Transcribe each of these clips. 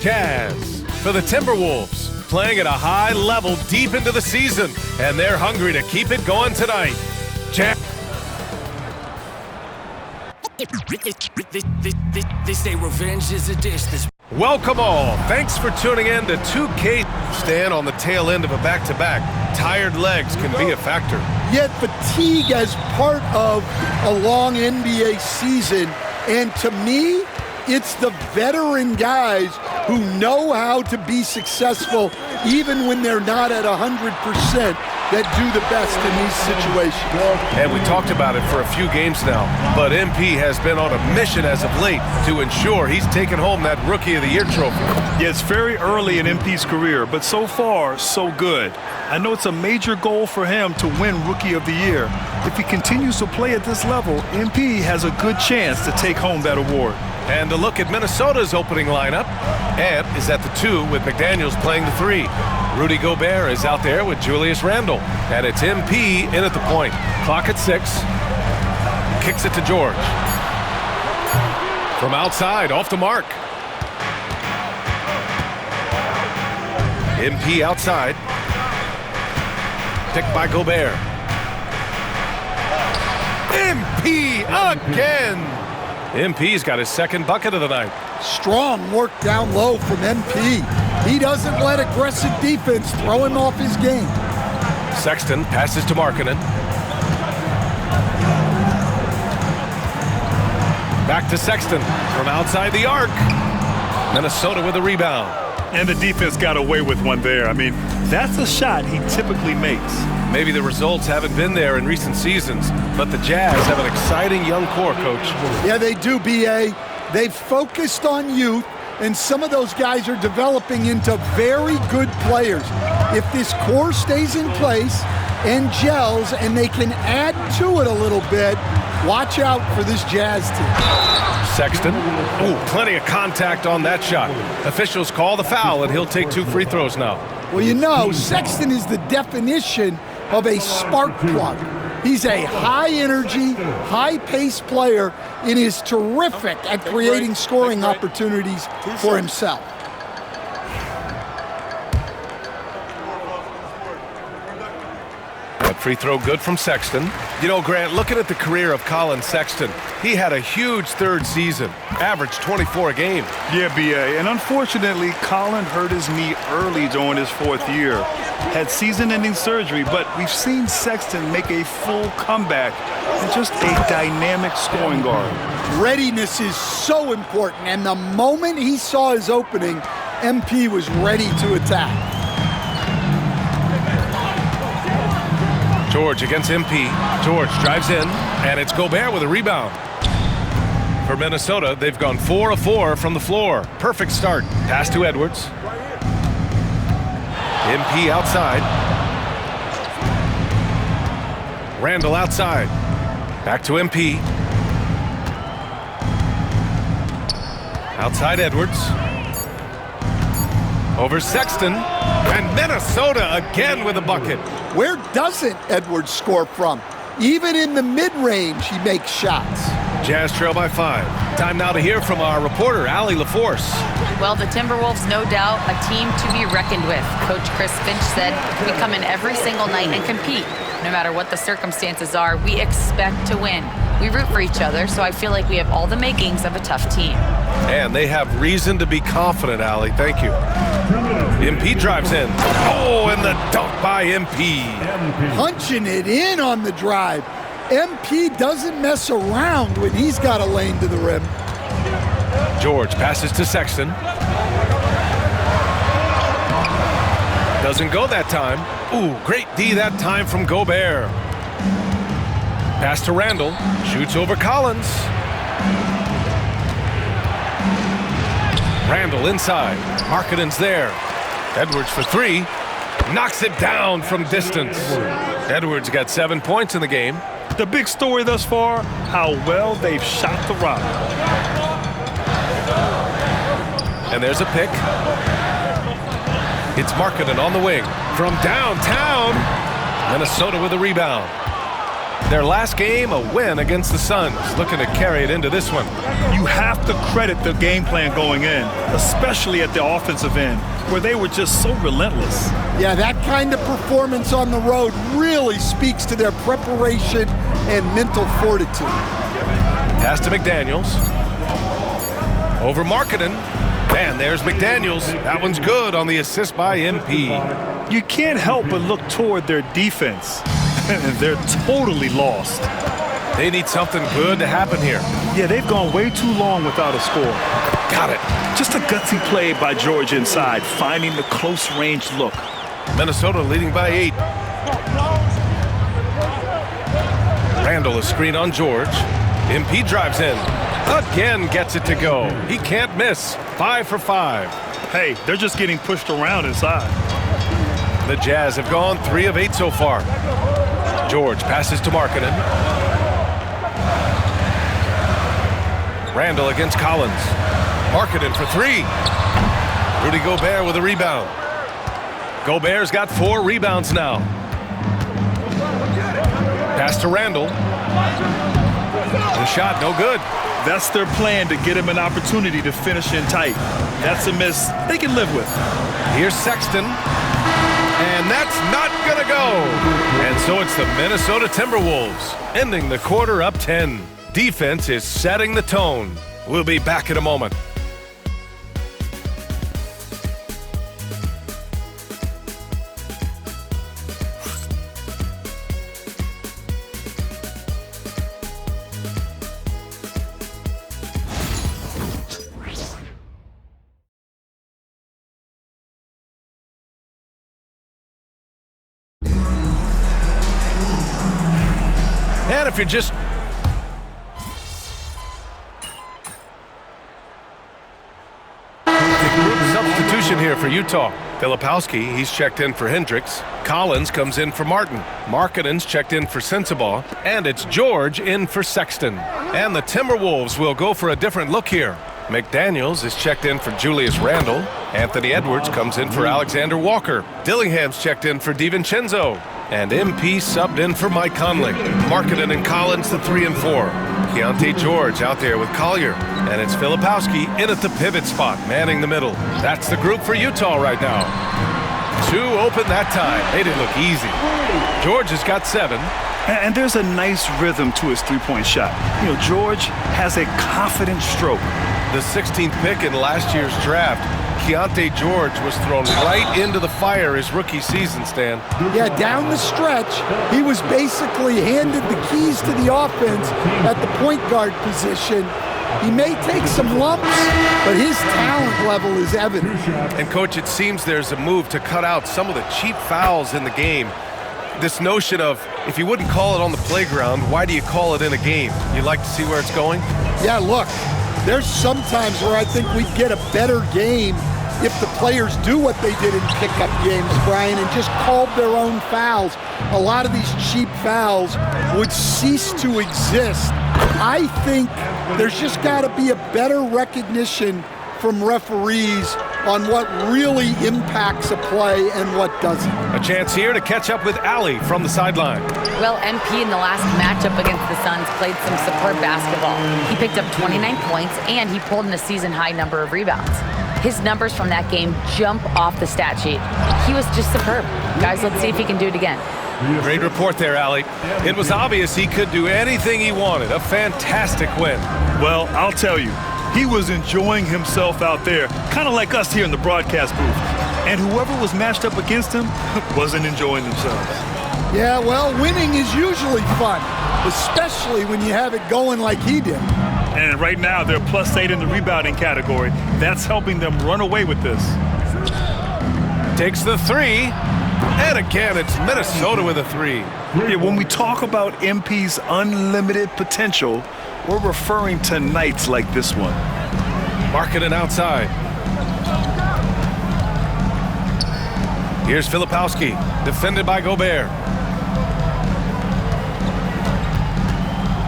Jazz for the Timberwolves, playing at a high level deep into the season, and they're hungry to keep it going tonight. Jazz. They say revenge is a dish. Welcome all. Thanks for tuning in to 2K. Stand on the tail end of a back-to-back. Tired legs can be a factor. Yet fatigue as part of a long NBA season, and to me, it's the veteran guys who know how to be successful even when they're not at 100% that do the best in these situations. And we talked about it for a few games now, but MP has been on a mission as of late to ensure he's taken home that Rookie of the Year trophy. Yeah, it's very early in MP's career, but so far, so good. I know it's a major goal for him to win Rookie of the Year. If he continues to play at this level, MP has a good chance to take home that award. And a look at Minnesota's opening lineup. Ant is at the 2 with McDaniels playing the 3. Rudy Gobert is out there with Julius Randle. And it's MP in at the point. Clock at 6. Kicks it to George. From outside, off the mark. MP outside. Picked by Gobert. MP again! MP's got his second bucket of the night. Strong work down low from MP. He doesn't let aggressive defense throw him off his game. Sexton passes to Markkanen. Back to Sexton from outside the arc. Minnesota with a rebound. And the defense got away with one there. I mean, that's a shot he typically makes. Maybe the results haven't been there in recent seasons, but the Jazz have an exciting young core, Coach. Yeah, they do, B.A. They've focused on youth, and some of those guys are developing into very good players. If this core stays in place and gels and they can add to it a little bit, watch out for this Jazz team. Sexton. Ooh, plenty of contact on that shot. Officials call the foul, and he'll take 2 free throws now. Well, you know, Sexton is the definition of a spark plug. He's a high-energy, high-paced player and is terrific at creating scoring opportunities for himself. That free throw good from Sexton. You know, Grant, looking at the career of Colin Sexton, he had a huge third season, averaged 24 a game. Yeah, B.A., and unfortunately, Colin hurt his knee early during his 4th year. Had season-ending surgery, but we've seen Sexton make a full comeback and just a dynamic scoring guard. Readiness is so important, and the moment he saw his opening, MP was ready to attack. George against MP. George drives in, and it's Gobert with a rebound. For Minnesota, they've gone 4 of 4 from the floor. Perfect start. Pass to Edwards. MP outside. Randle outside. Back to MP. Outside Edwards. Over Sexton. And Minnesota again with a bucket. Where doesn't Edwards score from? Even in the mid-range, he makes shots. Jazz trail by 5. Time now to hear from our reporter, Allie LaForce. Well, the Timberwolves, no doubt, a team to be reckoned with. Coach Chris Finch said, we come in every single night and compete. No matter what the circumstances are, we expect to win. We root for each other, so I feel like we have all the makings of a tough team. And they have reason to be confident, Allie. Thank you. MP drives in. Oh, and the dunk by MP. Punching it in on the drive. MP doesn't mess around when he's got a lane to the rim. George passes to Sexton. Doesn't go that time. Ooh, great D that time from Gobert. Pass to Randle. Shoots over Collins. Randle inside. Markkanen's there. Edwards for 3. Knocks it down from distance. Edwards got 7 points in the game. The big story thus far, how well they've shot the rock. And there's a pick. It's Markkanen on the wing. From downtown, Minnesota with a rebound. Their last game, a win against the Suns, looking to carry it into this one. You have to credit the game plan going in, especially at the offensive end, where they were just so relentless. Yeah, that kind of performance on the road really speaks to their preparation and mental fortitude. Pass to McDaniels. Over Markkanen. And there's McDaniels. That one's good on the assist by MP. You can't help but look toward their defense. They're totally lost. They need something good to happen here. Yeah, they've gone way too long without a score. Got it. Just a gutsy play by George inside, finding the close-range look. Minnesota leading by 8. Randall a screen on George. MP drives in. Again gets it to go. He can't miss. 5 for 5. Hey, they're just getting pushed around inside. The Jazz have gone 3 of 8 so far. George passes to Markkanen. Randall against Collins. Markkanen for 3. Rudy Gobert with a rebound. Gobert's got 4 rebounds now. Pass to Randall. The shot, no good. That's their plan, to get him an opportunity to finish in tight. That's a miss they can live with. Here's Sexton. And that's not going to go. And so it's the Minnesota Timberwolves ending the quarter up 10. Defense is setting the tone. We'll be back in a moment. And if you're just substitution here for Utah. Filipowski, he's checked in for Hendricks. Collins comes in for Martin. Markkanen's checked in for Sensabaugh. And it's George in for Sexton. And the Timberwolves will go for a different look here. McDaniels is checked in for Julius Randle. Anthony Edwards comes in for Alexander Walker. Dillingham's checked in for DiVincenzo. And MP subbed in for Mike Conley. Markkanen and Collins, the 3 and 4. Keontae George out there with Collier. And it's Filipowski in at the pivot spot, manning the middle. That's the group for Utah right now. 2 open that time. Made it look easy. George has got 7. And there's a nice rhythm to his three-point shot. You know, George has a confident stroke. The 16th pick in last year's draft, Keontae George was thrown right into the fire his rookie season, Stan. Yeah, down the stretch, he was basically handed the keys to the offense at the point guard position. He may take some lumps, but his talent level is evident. And, Coach, it seems there's a move to cut out some of the cheap fouls in the game. This notion of, if you wouldn't call it on the playground, why do you call it in a game? You like to see where it's going? Yeah, look, there's some times where I think we'd get a better game if the players do what they did in pickup games, Brian, and just called their own fouls. A lot of these cheap fouls would cease to exist. I think there's just got to be a better recognition from referees on what really impacts a play and what doesn't. A chance here to catch up with Allie from the sideline. Well, MP in the last matchup against the Suns played some superb basketball. He picked up 29 points and he pulled in a season-high number of rebounds. His numbers from that game jump off the stat sheet. He was just superb. Guys, let's see if he can do it again. Great report there, Allie. It was obvious he could do anything he wanted. A fantastic win. Well, I'll tell you, he was enjoying himself out there, kind of like us here in the broadcast booth. And whoever was matched up against him wasn't enjoying themselves. Yeah, well, winning is usually fun, especially when you have it going like he did. And right now, they're +8 in the rebounding category. That's helping them run away with this. Takes the 3. And again, it's Minnesota with a 3. Yeah, when we talk about MP's unlimited potential, we're referring to nights like this one. Markkanen outside. Here's Filipowski, defended by Gobert.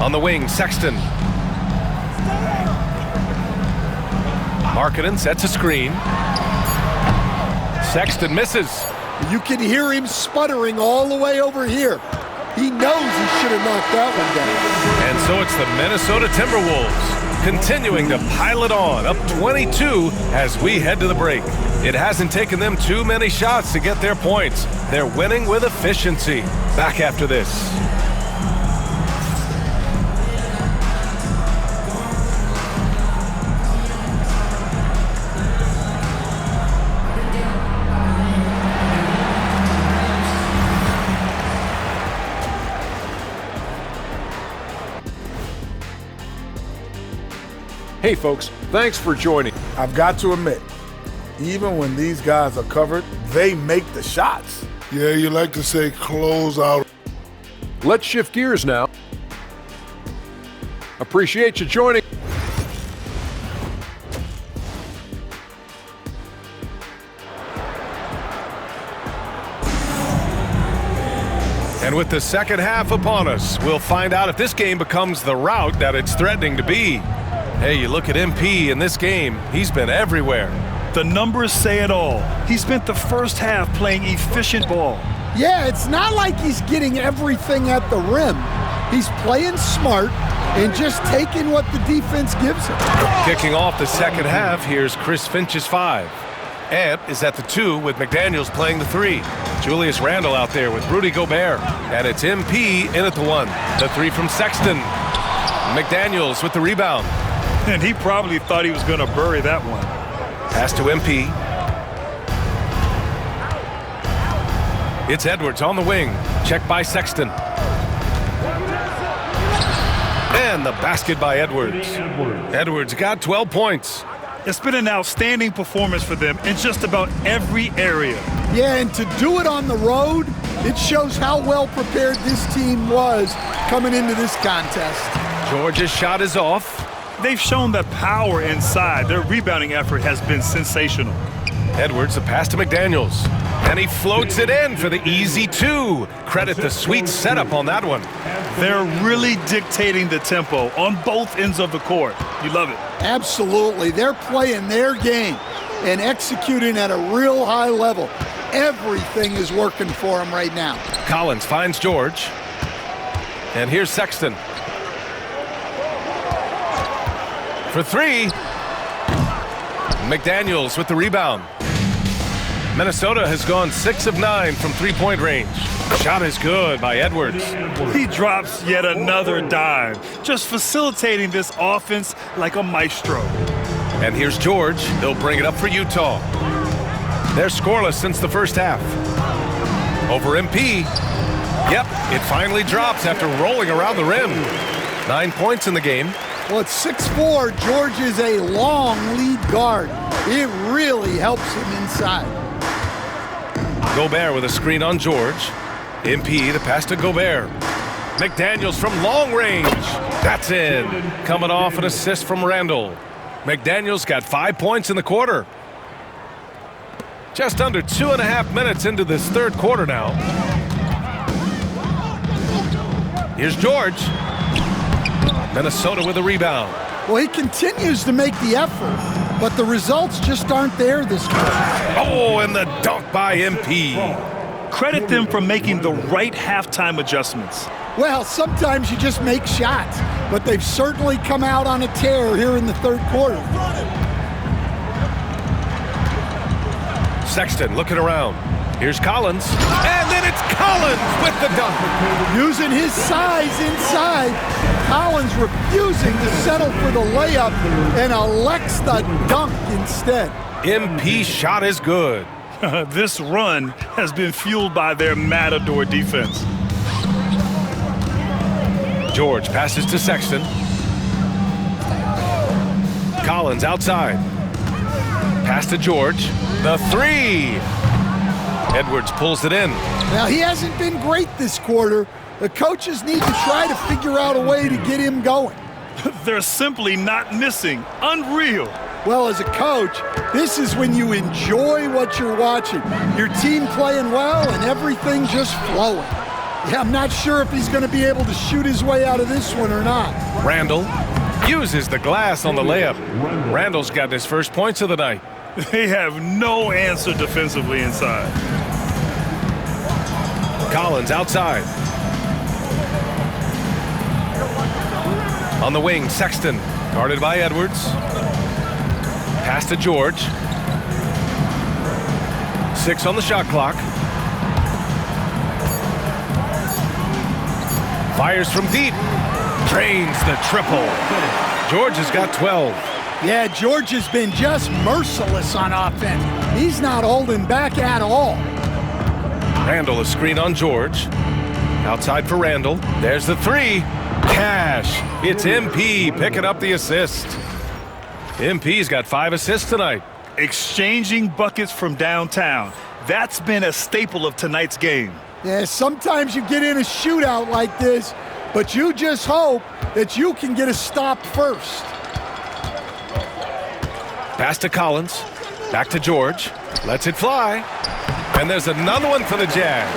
On the wing, Sexton. Markkanen sets a screen. Sexton misses. You can hear him sputtering all the way over here. He knows he should have knocked that one down. And so it's the Minnesota Timberwolves continuing to pile it on, up 22 as we head to the break. It hasn't taken them too many shots to get their points. They're winning with efficiency. Back after this. Hey folks, thanks for joining. I've got to admit, even when these guys are covered, they make the shots. Yeah, you like to say close out. Let's shift gears now. Appreciate you joining. And with the second half upon us, we'll find out if this game becomes the rout that it's threatening to be. Hey, you look at MP in this game, he's been everywhere. The numbers say it all. He spent the first half playing efficient ball. Yeah, it's not like he's getting everything at the rim. He's playing smart and just taking what the defense gives him. Kicking off the second half, here's Chris Finch's 5. Ant is at the 2 with McDaniels playing the 3. Julius Randle out there with Rudy Gobert. And it's MP in at the 1. The 3 from Sexton. McDaniels with the rebound. And he probably thought he was going to bury that one. Pass to MP. It's Edwards on the wing. Checked by Sexton. And the basket by Edwards. Edwards got 12 points. It's been an outstanding performance for them in just about every area. Yeah, and to do it on the road, it shows how well prepared this team was coming into this contest. George's shot is off. They've shown the power inside. Their rebounding effort has been sensational. Edwards, the pass to McDaniels. And he floats it in for the easy 2. Credit the sweet setup on that one. They're really dictating the tempo on both ends of the court. You love it. Absolutely. They're playing their game and executing at a real high level. Everything is working for them right now. Collins finds George. And here's Sexton. For 3. McDaniels with the rebound. Minnesota has gone 6 of 9 from three-point range. Shot is good by Edwards. He drops yet another dime, just facilitating this offense like a maestro. And here's George. He'll bring it up for Utah. They're scoreless since the first half. Over MP. Yep, it finally drops after rolling around the rim. 9 points in the game. Well, it's 6'4". George is a long lead guard. It really helps him inside. Gobert with a screen on George. MP, the pass to Gobert. McDaniels from long range. That's in. Coming off an assist from Randle. McDaniels got 5 points in the quarter. Just under 2.5 minutes into this third quarter now. Here's George. Minnesota with a rebound. Well, he continues to make the effort, but the results just aren't there this quarter. Oh, and the dunk by MP. Credit them for making the right halftime adjustments. Well, sometimes you just make shots, but they've certainly come out on a tear here in the third quarter. Sexton looking around. Here's Collins. And then it's Collins with the dunk. Using his size inside, Collins refusing to settle for the layup and elects the dunk instead. MP shot is good. This run has been fueled by their matador defense. George passes to Sexton. Collins outside. Pass to George. The 3. Edwards pulls it in. Now, he hasn't been great this quarter. The coaches need to try to figure out a way to get him going. They're simply not missing. Unreal. Well, as a coach, this is when you enjoy what you're watching. Your team playing well and everything just flowing. Yeah, I'm not sure if he's going to be able to shoot his way out of this one or not. Randle uses the glass on the layup. Randle's got his first points of the night. They have no answer defensively inside. Collins outside. On the wing, Sexton, guarded by Edwards. Pass to George. 6 on the shot clock. Fires from deep. Drains the triple. George has got 12. Yeah, George has been just merciless on offense. He's not holding back at all. Randall, a screen on George. Outside for Randall. There's the 3. Cash. It's MP picking up the assist. MP's got 5 assists tonight. Exchanging buckets from downtown. That's been a staple of tonight's game. Yeah, sometimes you get in a shootout like this, but you just hope that you can get a stop first. Pass to Collins. Back to George. Lets it fly. And there's another one for the Jazz.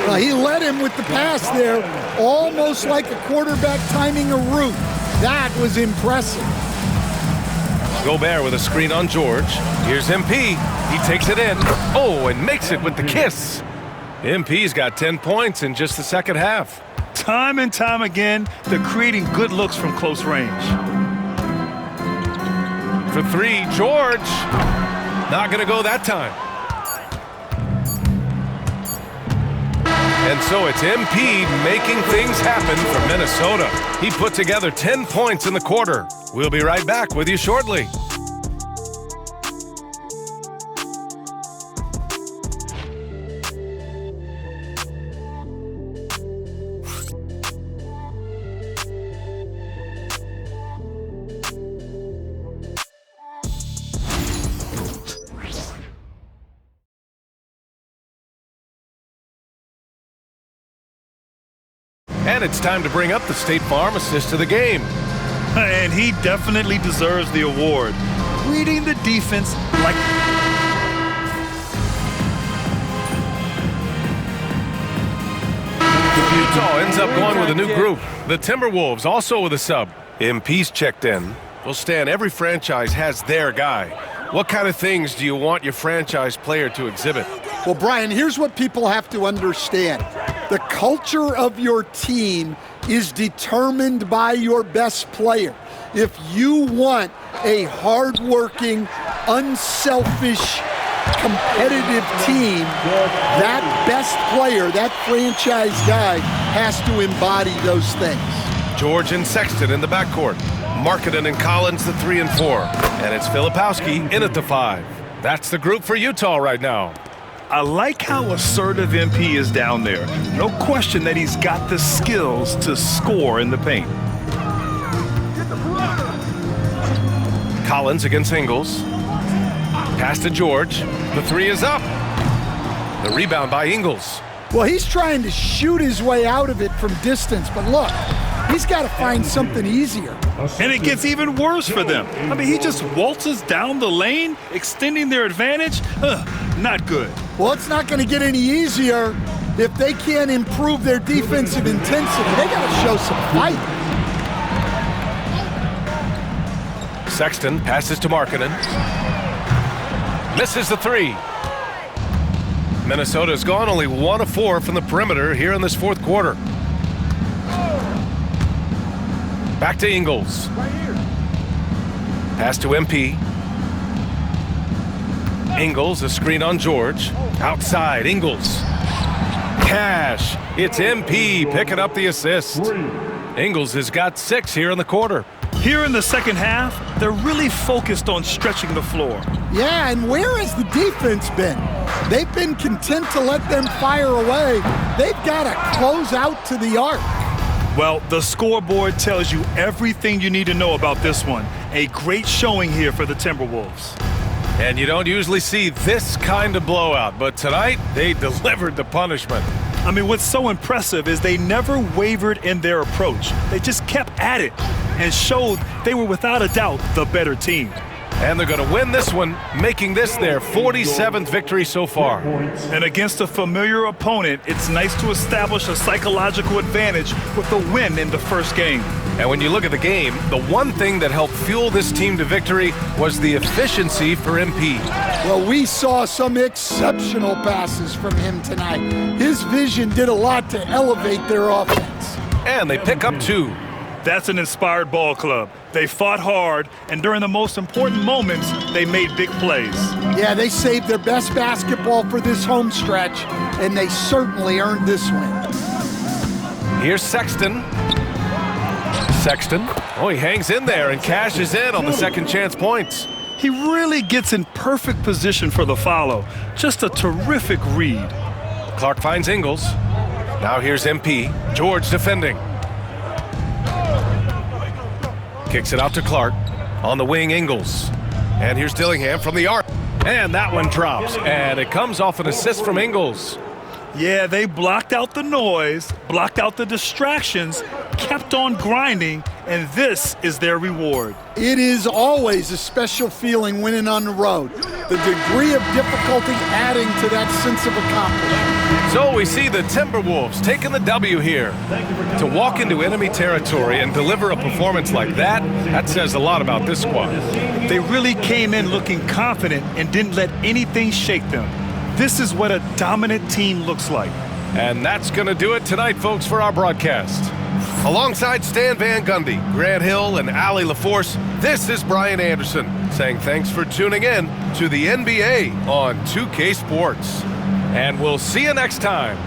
Well, he led him with the pass there, almost like a quarterback timing a route. That was impressive. Gobert with a screen on George. Here's MP. He takes it in. Oh, and makes it with the kiss. MP's got 10 points in just the second half. Time and time again, they're creating good looks from close range. For 3, George. Not going to go that time. And so it's MP making things happen for Minnesota. He put together 10 points in the quarter. We'll be right back with you shortly. And it's time to bring up the State Farm assist of the game. And he definitely deserves the award. Reading the defense like... Utah ends up going with a new group. The Timberwolves also with a sub. MP's checked in. Well, Stan, every franchise has their guy. What kind of things do you want your franchise player to exhibit? Well, Brian, here's what people have to understand. The culture of your team is determined by your best player. If you want a hardworking, unselfish, competitive team, that best player, that franchise guy, has to embody those things. George and Sexton in the backcourt. Markkanen and Collins the 3 and 4. And it's Filipowski in at the 5. That's the group for Utah right now. I like how assertive MP is down there. No question that he's got the skills to score in the paint. Collins against Ingles. Pass to George. The 3 is up. The rebound by Ingles. Well, he's trying to shoot his way out of it from distance, but look, he's got to find something easier. And it gets even worse for them. I mean, he just waltzes down the lane, extending their advantage. Not good. Well, it's not going to get any easier if they can't improve their defensive intensity. They got to show some fight. Sexton passes to Markkanen. Misses the 3. Minnesota's gone only 1 of 4 from the perimeter here in this fourth quarter. Back to Ingles. Pass to MP. Ingles, a screen on George. Outside, Ingles. Cash. It's MP picking up the assist. Ingles has got 6 here in the quarter. Here in the second half, they're really focused on stretching the floor. Yeah, and where has the defense been? They've been content to let them fire away. They've got to close out to the arc. Well, the scoreboard tells you everything you need to know about this one. A great showing here for the Timberwolves. And you don't usually see this kind of blowout, but tonight they delivered the punishment. I mean, what's so impressive is they never wavered in their approach. They just kept at it and showed they were without a doubt the better team. And they're going to win this one, making this their 47th victory so far. And against a familiar opponent, it's nice to establish a psychological advantage with a win in the first game. And when you look at the game, the one thing that helped fuel this team to victory was the efficiency for MP. Well, we saw some exceptional passes from him tonight. His vision did a lot to elevate their offense. And they pick up 2. That's an inspired ball club. They fought hard, and during the most important moments, they made big plays. Yeah, they saved their best basketball for this home stretch, and they certainly earned this win. Here's Sexton. Oh, he hangs in there and cashes in on the second chance points. He really gets in perfect position for the follow. Just a terrific read. Clark finds Ingles. Now here's MP. George defending. Kicks it out to Clark. On the wing, Ingles. And here's Dillingham from the arc. And that one drops. And it comes off an assist from Ingles. Yeah, they blocked out the noise, blocked out the distractions, kept on grinding, and this is their reward. It is always a special feeling winning on the road. The degree of difficulty adding to that sense of accomplishment. So we see the Timberwolves taking the W here. To walk into enemy territory and deliver a performance like that, that says a lot about this squad. They really came in looking confident and didn't let anything shake them. This is what a dominant team looks like. And that's going to do it tonight, folks, for our broadcast. Alongside Stan Van Gundy, Grant Hill, and Allie LaForce, this is Brian Anderson saying thanks for tuning in to the NBA on 2K Sports. And we'll see you next time.